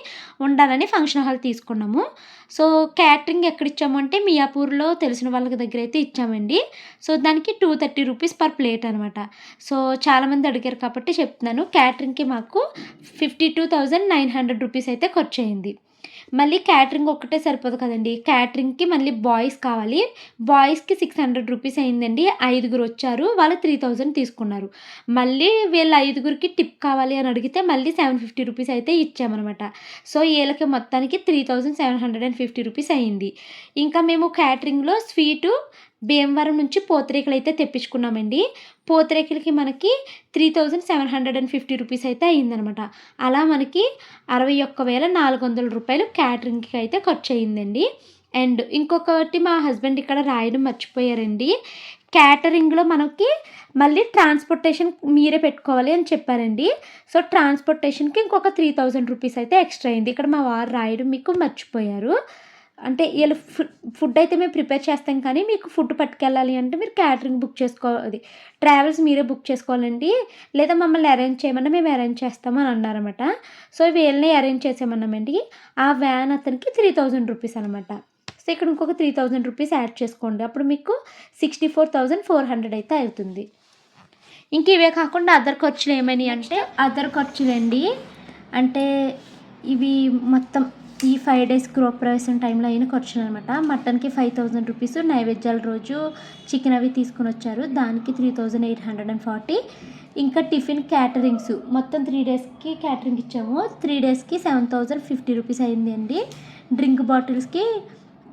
ఉండాలని ఫంక్షన్ హాల్ తీసుకున్నాము. సో, క్యాటరింగ్ ఎక్కడిచ్చాము అంటే మియాపూర్‌లో తెలిసిన వాళ్ళకి దగ్గరైతే ఇచ్చామండి. సో, దానికి 230 రూపీస్ పర్ ప్లేట్ అనమాట. సో, చాలామంది అడిగారు కాబట్టి చెప్తున్నాను. క్యాటరింగ్‌కి మాకు 52,900 రూపీస్ అయితే ఖర్చయింది. మళ్ళీ క్యాటరింగ్ ఒక్కటే సరిపోదు కదండీ! క్యాటరింగ్‌కి మళ్ళీ బాయ్స్ కావాలి. బాయ్స్‌కి 600 రూపీస్ అయిందండి. 5గురు వచ్చారు. వాళ్ళు 3000 తీసుకున్నారు. మళ్ళీ వీళ్ళ 5గురికి టిప్ కావాలి అని అడిగితే మళ్ళీ 750 రూపీస్ అయితే ఇచ్చామనమాట. సో, ఈళ్ళకి మొత్తానికి 3750 రూపీస్ అయింది. ఇంకా మేము క్యాటరింగ్‌లో స్వీటు భీమవరం నుంచి పూతరేకులైతే తెప్పించుకున్నామండి. పూతరేకులకి మనకి 3750 రూపీస్ అయితే అయిందనమాట. అలా మనకి 61,400 రూపాయలు క్యాటరింగ్‌కి అయితే ఖర్చయిందండి. అండ్ ఇంకొకటి మా హస్బెండ్ ఇక్కడ రాయడం మర్చిపోయారండి. క్యాటరింగ్‌లో మనకి మళ్ళీ ట్రాన్స్‌పోర్టేషన్ మీరే పెట్టుకోవాలి అని చెప్పారండి. సో, ట్రాన్స్‌పోర్టేషన్‌కి ఇంకొక 3000 రూపీస్ అయితే ఎక్స్‌ట్రా అయింది. ఇక్కడ మా వారు రాయడం మీకు మర్చిపోయారు. అంటే ఈళ్ళు ఫుడ్ అయితే మేము ప్రిపేర్ చేస్తాం కానీ మీకు ఫుడ్ పట్టుకెళ్ళాలి అంటే మీరు క్యాటరింగ్ బుక్ అది ట్రావెల్స్ మీరే బుక్ చేసుకోవాలండి. లేదా మమ్మల్ని అరేంజ్ చేయమన్నా మేము అరేంజ్ చేస్తాము అని అన్నారనమాట. సో, వీళ్ళని అరేంజ్ చేసేమన్నామండి. ఆ వ్యాన్ అతనికి 3000 రూపీస్ అనమాట. సో, ఇక్కడ ఇంకొక 3000 రూపీస్ యాడ్ చేసుకోండి. అప్పుడు మీకు 64,400 అయితే అవుతుంది. ఇంక ఇవే కాకుండా అదర్ ఖర్చులు ఏమైనాయి అంటే అదర్ ఖర్చులండి. అంటే ఇవి మొత్తం ఈ 5 డేస్ గృహప్రవేశం టైంలో అయిన ఖర్చులనమాట. మటన్‌కి 5000 రూపీస్, నైవేద్యాల రోజు చికెన్ అవి తీసుకొని వచ్చారు. దానికి 3840. ఇంకా టిఫిన్ క్యాటరింగ్స్ మొత్తం 3 డేస్‌కి క్యాటరింగ్ ఇచ్చాము. 3 డేస్‌కి 7050 రూపీస్ అయింది అండి. డ్రింక్ బాటిల్స్‌కి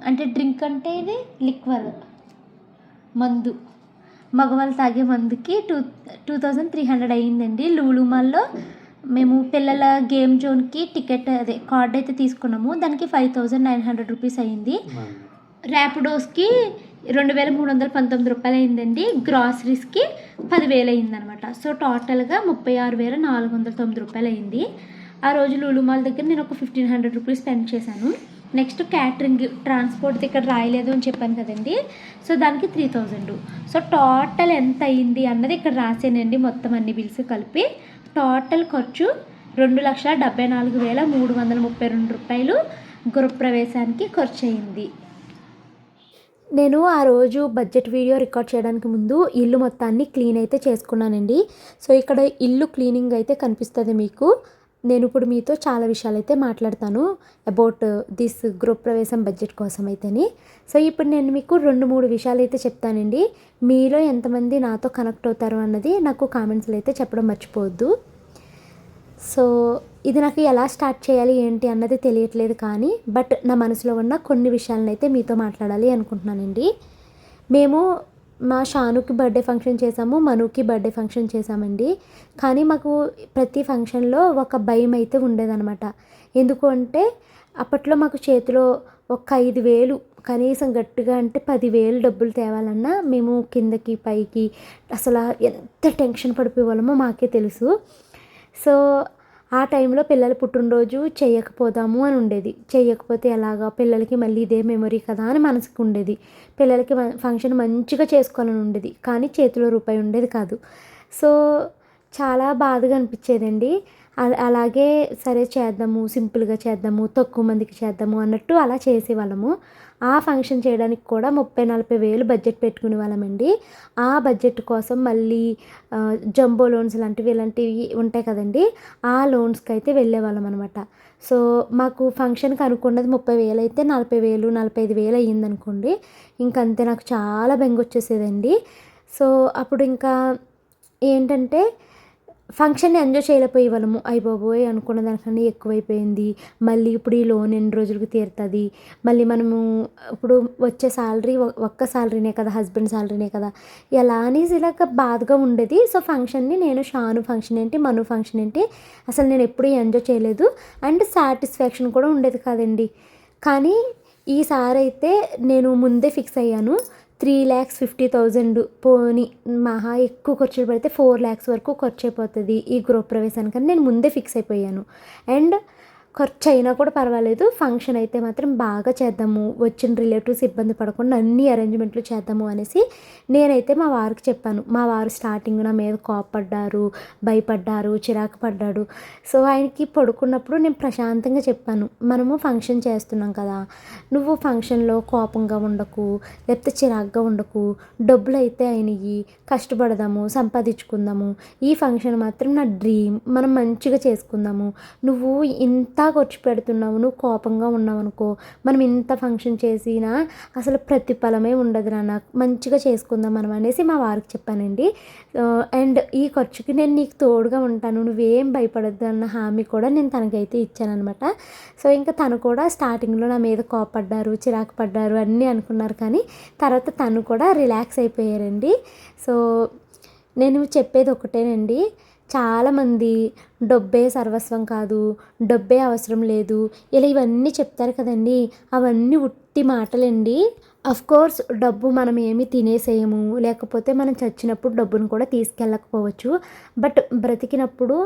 అంటే డ్రింక్ అంటే ఇది లిక్వర్ మందు. మగవాళ్ళు తాగే మందుకి 2300 అయిందండి. లూలు మాల్‌లో మేము పిల్లల గేమ్ జోన్‌కి టికెట్ కార్డ్ అయితే తీసుకున్నాము. దానికి 5900 రూపీస్ అయింది. ర్యాపిడోస్‌కి 2319 రూపాయలు అయిందండి. గ్రాసరీస్‌కి 10,000 అయిందనమాట. సో, టోటల్‌గా 36,409 రూపాయలు అయింది. ఆ రోజు లూలు మాల్ దగ్గర నేను ఒక 1500 రూపీస్ స్పెండ్ చేశాను. నెక్స్ట్ క్యాటరింగ్ ట్రాన్స్‌పోర్ట్‌ది ఇక్కడ రాయలేదు అని చెప్పాను కదండీ! సో, దానికి 3000. సో, టోటల్ ఎంత అయింది అన్నది ఇక్కడ రాసానండి మొత్తం అన్ని బిల్స్ కలిపి. టోటల్ ఖర్చు 2,74,332 రూపాయలు గృహప్రవేశానికి ఖర్చయింది. నేను ఆ రోజు బడ్జెట్ వీడియో రికార్డ్ చేయడానికి ముందు ఇల్లు మొత్తాన్ని క్లీన్ అయితే చేసుకున్నానండి. సో, ఇక్కడ ఇల్లు క్లీనింగ్ అయితే కనిపిస్తుంది మీకు. నేను ఇప్పుడు మీతో చాలా విషయాలైతే మాట్లాడతాను అబౌట్ దిస్ గృహప్రవేశం బడ్జెట్ కోసం అయితేని. సో, ఇప్పుడు నేను మీకు 2-3 విషయాలైతే చెప్తానండి. మీలో ఎంతమంది నాతో కనెక్ట్ అవుతారు అన్నది నాకు కామెంట్స్లో అయితే చెప్పడం మర్చిపోవద్దు. సో, ఇది నాకు ఎలా స్టార్ట్ చేయాలి ఏంటి అన్నది తెలియట్లేదు కానీ బట్ నా మనసులో ఉన్న కొన్ని విషయాలను అయితే మీతో మాట్లాడాలి అనుకుంటున్నానండి. మేము మా షానుకి బర్త్డే ఫంక్షన్ చేసాము, మనుకి బర్త్డే ఫంక్షన్ చేసామండి. కానీ మాకు ప్రతి ఫంక్షన్లో ఒక భయం అయితే ఉండేదన్నమాట. ఎందుకు అంటే అప్పట్లో మాకు చేతిలో ఒక 5,000 కనీసం గట్టిగా అంటే 10,000 డబ్బులు తేవాలన్నా మేము కిందకి పైకి అసలు ఎంత టెన్షన్ పడిపోయేవాళ్ళమో మాకే తెలుసు. సో, ఆ టైంలో పిల్లల పుట్టినరోజు చేయకపోదాము అని ఉండేది. చేయకపోతే ఎలాగా, పిల్లలకి మళ్ళీ ఇదే మెమొరీ కదా అని మనసుకు ఉండేది. పిల్లలకి ఫంక్షన్ మంచిగా చేసుకోవాలని ఉండేది. కానీ చేతిలో రూపాయి ఉండేది కాదు. సో చాలా బాధగా అనిపించేదండి. అలాగే సరే చేద్దాము, సింపుల్గా చేద్దాము, తక్కువ మందికి చేద్దాము అన్నట్టు అలా చేసేవాళ్ళము. ఆ ఫంక్షన్ చేయడానికి కూడా 30,000-40,000 వేలు బడ్జెట్ పెట్టుకునే వాళ్ళమండి. ఆ బడ్జెట్ కోసం మళ్ళీ జంబో లోన్స్ లాంటివి ఇలాంటివి ఉంటాయి కదండి, ఆ లోన్స్కి అయితే వెళ్ళేవాళ్ళం అనమాట. సో మాకు ఫంక్షన్కి అనుకున్నది 30,000 అయితే 40,000, 45,000 అయ్యిందనుకోండి, ఇంకంతే నాకు చాలా బెంగ వచ్చేసేదండి. సో అప్పుడు ఇంకా ఏంటంటే ఫంక్షన్‌ని ఎంజాయ్ చేయలేకపోయేవాళ్ళము. అయ్య బాబోయ్! అనుకున్న దానికన్నా ఎక్కువైపోయింది. మళ్ళీ ఇప్పుడు ఈ లోన్ ఎన్ని రోజులకి తీరుతది? మళ్ళీ మనము ఇప్పుడు వచ్చే సాలరీ ఒక్క సాలరీనే కదా! హస్బెండ్ సాలరీనే కదా! ఎలా అనేసి ఇలాగ బాధగా ఉండేది. సో ఫంక్షన్‌ని నేను షాను ఫంక్షన్ ఏంటి, మను ఫంక్షన్ ఏంటి, అసలు నేను ఎప్పుడూ ఎంజాయ్ చేయలేదు. అండ్ సాటిస్ఫాక్షన్ కూడా ఉండేది కాదండి. కానీ ఈసారైతే నేను ముందే ఫిక్స్ అయ్యాను. 3,50,000 పోనీ మహా ఎక్కువ ఖర్చులు పెడితే 4,00,000 వరకు ఖర్చయిపోతది ఈ గృహప్రవేశానికని నేను ముందే ఫిక్స్ అయిపోయాను. అండ్ ఖర్చయినా కూడా పర్వాలేదు, ఫంక్షన్ అయితే మాత్రం బాగా చేద్దాము, వచ్చిన రిలేటివ్స్ ఇబ్బంది పడకుండా అన్ని అరేంజ్మెంట్లు చేద్దాము అనేసి నేనైతే మా వారికి చెప్పాను. మా వారు స్టార్టింగ్ నా మీద కోపడ్డారు, భయపడ్డారు, చిరాకు పడ్డాడు. సో ఆయనకి పడుకున్నప్పుడు నేను ప్రశాంతంగా చెప్పాను, మనము ఫంక్షన్ చేస్తున్నాం కదా, నువ్వు ఫంక్షన్లో కోపంగా ఉండకు, లేకపోతే చిరాకుగా ఉండకు, డబ్బులు అయితే అయినవి, కష్టపడదాము, సంపాదించుకుందాము, ఈ ఫంక్షన్ మాత్రం నా డ్రీమ్, మనం మంచిగా చేసుకుందాము, నువ్వు ఇంత ఖర్చు పెడుతున్నావు, నువ్వు కోపంగా ఉన్నావు అనుకో, మనం ఇంత ఫంక్షన్ చేసినా అసలు ప్రతిఫలమే ఉండదు నాన్న, మంచిగా చేసుకుందాం మనం అనేసి మా వారికి చెప్పానండి. అండ్ ఈ ఖర్చుకి నేను నీకు తోడుగా ఉంటాను, నువ్వేం భయపడద్దు అన్న హామీ కూడా నేను తనకైతే ఇచ్చాననమాట. సో ఇంకా తను కూడా స్టార్టింగ్లో నా మీద కోపడ్డారు, చిరాకు పడ్డారు అన్నీ అనుకున్నారు. కానీ తర్వాత తను కూడా రిలాక్స్ అయిపోయారండి. సో నేను చెప్పేది ఒకటేనండి, చాలామంది డబ్బే సర్వస్వం కాదు, డబ్బే అవసరం లేదు, ఇలా ఇవన్నీ చెప్తారు కదండి, అవన్నీ ఉట్టి మాటలండి. కోర్స్ డబ్బు మనం ఏమి తినేసేయము, లేకపోతే మనం చచ్చినప్పుడు డబ్బును కూడా తీసుకెళ్ళకపోవచ్చు. బట్ బ్రతికినప్పుడు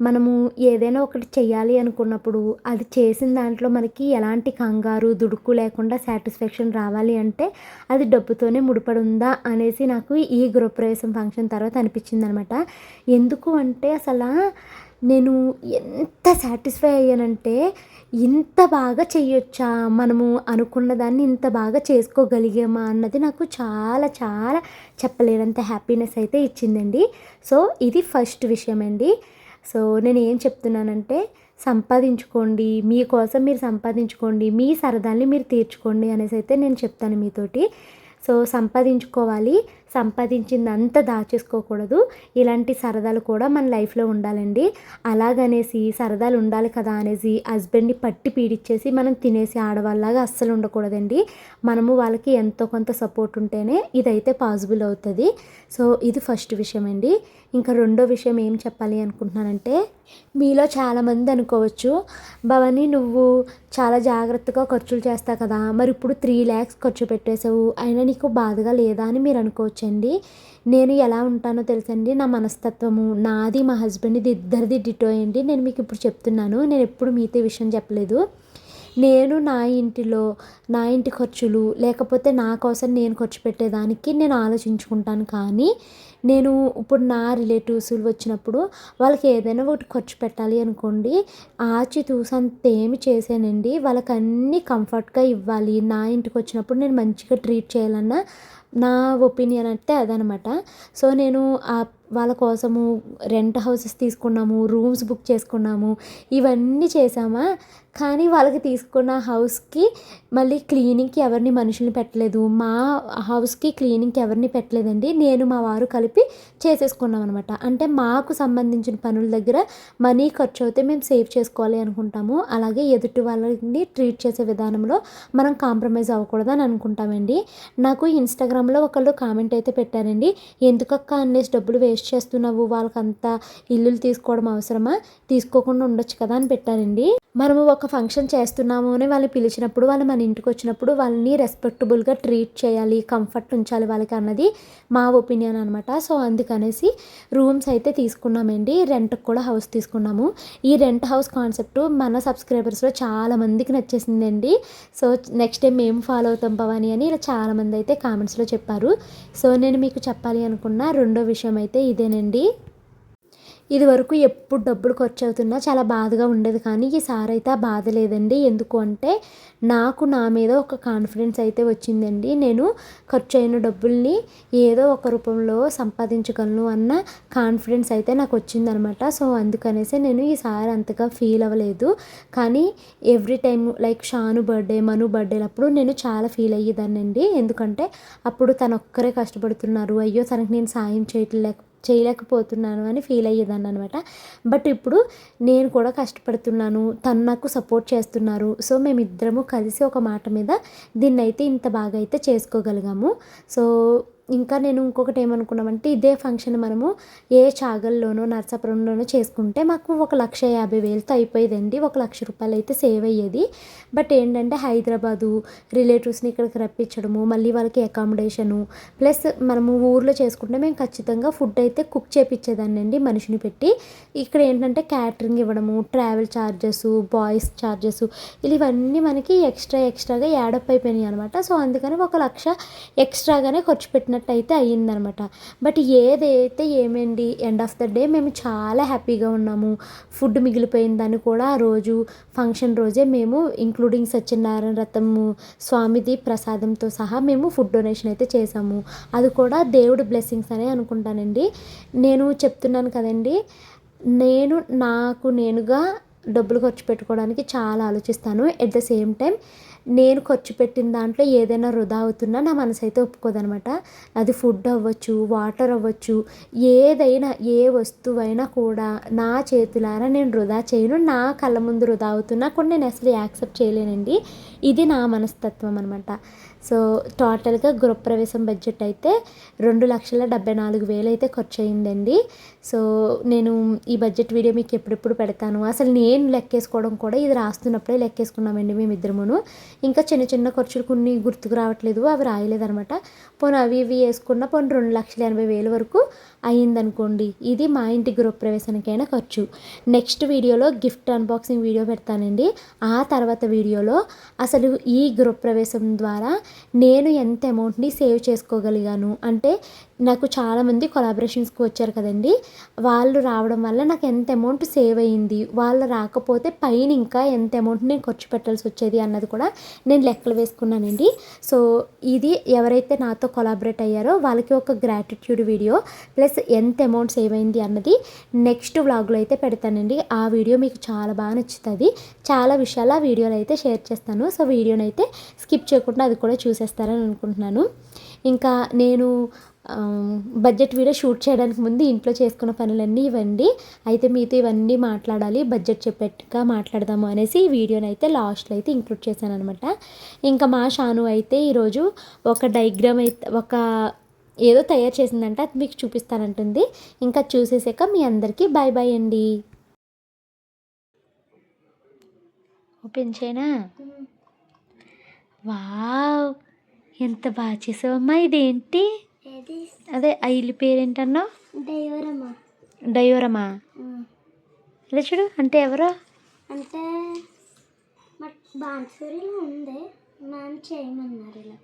మనము ఏదైనా ఒకటి చెయ్యాలి అనుకున్నప్పుడు అది చేసిన దాంట్లో మనకి ఎలాంటి కంగారు, దుడుకు లేకుండా సాటిస్ఫాక్షన్ రావాలి అంటే అది డబ్బుతోనే ముడిపడి ఉందా అనేసి నాకు ఈ గృహప్రవేశం ఫంక్షన్ తర్వాత అనిపించింది అనమాట. ఎందుకు అంటే అసలు నేను ఎంత సాటిస్ఫై అయ్యానంటే, ఇంత బాగా చెయ్యొచ్చా మనము, అనుకున్న దాన్ని ఇంత బాగా చేసుకోగలిగామా అన్నది నాకు చాలా చాలా చెప్పలేనంత హ్యాపీనెస్ అయితే ఇచ్చిందండి. సో ఇది ఫస్ట్ విషయం అండి. సో నేను ఏం చెప్తున్నానంటే, సంపాదించుకోండి, మీకోసం మీరు సంపాదించుకోండి, మీ సరదాల్ని మీరు తీర్చుకోండి అనేసి అయితే నేను చెప్తాను మీతోటి. సో సంపాదించుకోవాలి, సంపాదించిందంతా దాచేసుకోకూడదు, ఇలాంటి సరదాలు కూడా మన లైఫ్లో ఉండాలండి. అలాగనేసి సరదాలు ఉండాలి కదా అనేసి హస్బెండ్ని పట్టి పీడిచ్చేసి మనం తినేసి ఆడవాళ్ళలాగా అస్సలు ఉండకూడదండి. మనము వాళ్ళకి ఎంతో కొంత సపోర్ట్ ఉంటేనే ఇదైతే పాసిబుల్ అవుతుంది. సో ఇది ఫస్ట్ విషయం అండి. ఇంకా రెండో విషయం ఏం చెప్పాలి అనుకుంటున్నానంటే, మీలో చాలామంది అనుకోవచ్చు, భవాని నువ్వు చాలా జాగ్రత్తగా ఖర్చులు చేస్తావు కదా, మరి ఇప్పుడు 3,00,000 ఖర్చు పెట్టేసావు, అయినా నీకు బాధగా లేదా అని మీరు అనుకోవచ్చండి. నేను ఎలా ఉంటానో తెలుసండి, నా మనస్తత్వము నాది, మా హస్బెండ్ది ఇద్దరిది డిటో అండి. నేను మీకు ఇప్పుడు చెప్తున్నాను, నేను ఎప్పుడు మీతో ఈ విషయం చెప్పలేదు. నేను నా ఇంటిలో నా ఇంటి ఖర్చులు, లేకపోతే నా కోసం నేను ఖర్చు పెట్టేదానికి నేను ఆలోచించుకుంటాను. కానీ నేను ఇప్పుడు నా రిలేటివ్స్ వచ్చినప్పుడు వాళ్ళకి ఏదైనా ఒకటి ఖర్చు పెట్టాలి అనుకోండి, ఆచితూసంత ఏమి చేశానండి, వాళ్ళకి అన్నీ కంఫర్ట్గా ఇవ్వాలి, నా ఇంటికి వచ్చినప్పుడు నేను మంచిగా ట్రీట్ చేయాలన్న నా ఒపీనియన్ అంటే అదనమాట. సో నేను వాళ్ళ కోసము రెంట్ హౌసెస్ తీసుకున్నాము, రూమ్స్ బుక్ చేసుకున్నాము, ఇవన్నీ చేసామా. కానీ వాళ్ళకి తీసుకున్న హౌస్కి మళ్ళీ క్లీనింగ్కి ఎవరిని మనుషుల్ని పెట్టలేదు, మా హౌస్కి క్లీనింగ్కి ఎవరిని పెట్టలేదండి, నేను మా వారు కలిపి చేసేసుకున్నాం అనమాట. అంటే మాకు సంబంధించిన పనుల దగ్గర మనీ ఖర్చు అయితే మేము సేవ్ చేసుకోవాలి అనుకుంటాము. అలాగే ఎదుటి వాళ్ళని ట్రీట్ చేసే విధానంలో మనం కాంప్రమైజ్ అవ్వకూడదని అనుకుంటామండి. నాకు ఇన్స్టాగ్రామ్లో ఒకళ్ళు కామెంట్ అయితే పెట్టారండి, ఎందుకక్క అన్నేసి డబ్బులు వేస్ట్ చేస్తున్నావు, వాళ్ళకంతా ఇల్లులు తీసుకోవడం అవసరమా, తీసుకోకుండా ఉండొచ్చు కదా అని పెట్టారండి. మనము ఒక ఫంక్షన్ చేస్తున్నాము అని వాళ్ళని పిలిచినప్పుడు వాళ్ళు మన ఇంటికి వచ్చినప్పుడు వాళ్ళని రెస్పెక్టబుల్గా ట్రీట్ చేయాలి, కంఫర్ట్ ఉంచాలి వాళ్ళకి అన్నది మా ఒపీనియన్ అనమాట. సో అందుకనేసి రూమ్స్ అయితే తీసుకున్నామండి. రెంట్కి కూడా హౌస్ తీసుకున్నాము. ఈ రెంట్ హౌస్ కాన్సెప్ట్ మన సబ్స్క్రైబర్స్లో చాలామందికి నచ్చేసిందండి. సో నెక్స్ట్ టైం మేము ఫాలో అవుతాం భవాని అని ఇలా చాలామంది అయితే కామెంట్స్లో చెప్పారు. సో నేను మీకు చెప్పాలి అనుకున్న రెండో విషయం అయితే ఇదేనండి. ఇది వరకు ఎప్పుడు డబ్బులు ఖర్చు అవుతున్నా చాలా బాధగా ఉండేది, కానీ ఈసారి అయితే ఆ బాధ లేదండి. ఎందుకు అంటే నాకు నా మీద ఒక కాన్ఫిడెన్స్ అయితే వచ్చిందండి. నేను ఖర్చు అయిన డబ్బుల్ని ఏదో ఒక రూపంలో సంపాదించగలను అన్న కాన్ఫిడెన్స్ అయితే నాకు వచ్చిందనమాట. సో అందుకనేసి నేను ఈసారి అంతగా ఫీల్ అవ్వలేదు. కానీ ఎవ్రీ టైం లైక్ షాను బర్త్డే, మను బర్త్డేలప్పుడు నేను చాలా ఫీల్ అయ్యేదాన్నండి. ఎందుకంటే అప్పుడు తను ఒక్కరే కష్టపడుతున్నారు, అయ్యో తనకు నేను సాయం చేయలేకపోతున్నాను అని ఫీల్ అయ్యేదాన్ని అనమాట. బట్ ఇప్పుడు నేను కూడా కష్టపడుతున్నాను, తను నాకు సపోర్ట్ చేస్తున్నారు. సో మేమిద్దరము కలిసి ఒక మాట మీద దీన్నైతే ఇంత బాగా అయితే చేసుకోగలిగాము. సో ఇంకా నేను ఇంకొకటి ఏమనుకున్నామంటే ఇదే ఫంక్షన్ మనము ఏ చాగల్లోనో నరసాపురంలోనో చేసుకుంటే మాకు 1,50,000తో అయిపోయేదండి. 1,00,000 రూపాయలు అయితే సేవ్ అయ్యేది. బట్ ఏంటంటే హైదరాబాదు రిలేటివ్స్ని ఇక్కడికి రప్పించడము, మళ్ళీ వాళ్ళకి అకామిడేషను, ప్లస్ మనము ఊర్లో చేసుకుంటే మేము ఖచ్చితంగా ఫుడ్ అయితే కుక్ చేపించేదాన్ని అండి మనిషిని పెట్టి. ఇక్కడ ఏంటంటే క్యాటరింగ్ ఇవ్వడము, ట్రావెల్ ఛార్జెస్, బాయ్స్ ఛార్జెస్ ఇవన్నీ మనకి ఎక్స్ట్రాగా యాడప్ అయిపోయినాయి అనమాట. సో అందుకని 1,00,000 ఎక్స్ట్రాగానే ఖర్చు పెట్టినట్టు అయితే అయ్యిందనమాట. బట్ ఏదైతే ఏమండి ఎండ్ ఆఫ్ ద డే మేము చాలా హ్యాపీగా ఉన్నాము. ఫుడ్ మిగిలిపోయిన దాన్ని కూడా ఆ రోజు ఫంక్షన్ రోజే మేము ఇంక్లూడింగ్ సత్యనారాయణ వ్రతము స్వామిది ప్రసాదంతో సహా మేము ఫుడ్ డొనేషన్ అయితే చేసాము. అది కూడా దేవుడి బ్లెస్సింగ్స్ అనే అనుకుంటానండి. నేను చెప్తున్నాను కదండి, నేను నాకు నేనుగా డబ్బులు ఖర్చు పెట్టుకోవడానికి చాలా ఆలోచిస్తాను. ఎట్ ద సేమ్ టైం నేను ఖర్చు పెట్టిన దాంట్లో ఏదైనా వృధా అవుతున్నా నా మనసు అయితే ఒప్పుకోదనమాట. అది ఫుడ్ అవ్వచ్చు, వాటర్ అవ్వచ్చు, ఏదైనా ఏ వస్తువైనా కూడా నా చేతులారా నేను వృధా చేయను. నా కళ్ళ ముందు వృధా అవుతున్నా కూడా నేను అసలు యాక్సెప్ట్ చేయలేనండి. ఇది నా మనస్తత్వం అనమాట. సో టోటల్గా గృహప్రవేశం బడ్జెట్ అయితే 2,74,000 అయితే ఖర్చు అయిందండి. సో నేను ఈ బడ్జెట్ వీడియో మీకు ఎప్పుడెప్పుడు పెడతాను, అసలు నేను లెక్కేసుకోవడం కూడా ఇది రాస్తున్నప్పుడే లెక్కేసుకున్నామండి మేమిద్దరమును. ఇంకా చిన్న చిన్న ఖర్చులు కొన్ని గుర్తుకు రావట్లేదు, అవి రాయలేదనమాట. పోనీ అవి ఇవి వేసుకున్న పోనీ 2,80,000 వరకు అయ్యిందనుకోండి. ఇది మా ఇంటి గృహప్రవేశానికైనా ఖర్చు. నెక్స్ట్ వీడియోలో గిఫ్ట్ అన్బాక్సింగ్ వీడియో పెడతానండి. ఆ తర్వాత వీడియోలో అసలు ఈ గృహప్రవేశం ద్వారా నేను ఎంత అమౌంట్ని సేవ్ చేసుకోగలిగాను అంటే, నాకు చాలామంది కొలాబరేషన్స్కి వచ్చారు కదండి, వాళ్ళు రావడం వల్ల నాకు ఎంత అమౌంట్ సేవ్ అయ్యింది, వాళ్ళు రాకపోతే పైన ఇంకా ఎంత అమౌంట్ నేను ఖర్చు పెట్టాల్సి వచ్చేది అన్నది కూడా నేను లెక్కలు వేసుకున్నానండి. సో ఇది ఎవరైతే నాతో కొలాబరేట్ అయ్యారో వాళ్ళకి ఒక గ్రాటిట్యూడ్ వీడియో ప్లస్ ఎంత అమౌంట్ సేవ్ అయింది అన్నది నెక్స్ట్ వ్లాగ్లో అయితే పెడతానండి. ఆ వీడియో మీకు చాలా బాగా నచ్చుతుంది. చాలా విషయాలు ఆ వీడియోలో అయితే షేర్ చేస్తాను. సో వీడియోని అయితే స్కిప్ చేయకుండా అది కూడా చూసేస్తారని అనుకుంటున్నాను. ఇంకా నేను బడ్జెట్ వీడియో షూట్ చేయడానికి ముందు ఇంట్లో చేసుకున్న పనులన్నీ ఇవ్వండి. అయితే మీతో ఇవన్నీ మాట్లాడాలి, బడ్జెట్ చెప్పేట్టుగా మాట్లాడదాము అనేసి ఈ వీడియోని అయితే లాస్ట్లో అయితే ఇంక్లూడ్ చేశాను అనమాట. ఇంకా మా షాను అయితే ఈరోజు ఒక డయాగ్రామ్ అయితే ఒక ఏదో తయారు చేసిందంట, అది మీకు చూపిస్తానంటుంది. ఇంకా చూసేసాక మీ అందరికీ బాయ్ బాయ్ అండి. ఓపెన్ చేయనా? వావ్, ఎంత బాగా చేసావమ్మా. ఇదేంటి? అదే ఆ ఇల్లు పేరేంటన్నా? డయోరమా. ఇలా చూడు. అంటే ఎవరో
అంటే బాన్సూరిలో ఉంది, మ్యామ్ చేయమన్నారు. ఇలా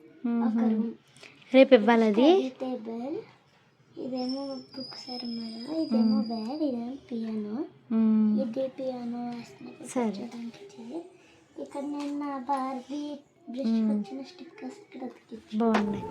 రేపు ఇవ్వాలి అది.
టేబుల్, ఇదేమో బుక్స్ అరమరా, ఇదేమో బెడ్, ఇదేమో పియానో. ఇది పియానో
సరే.
ఇక్కడ నేను నా బార్బీ బ్రష్ వచ్చిన స్టిక్కర్స్ ఇక్కడ
బాగున్నాయి.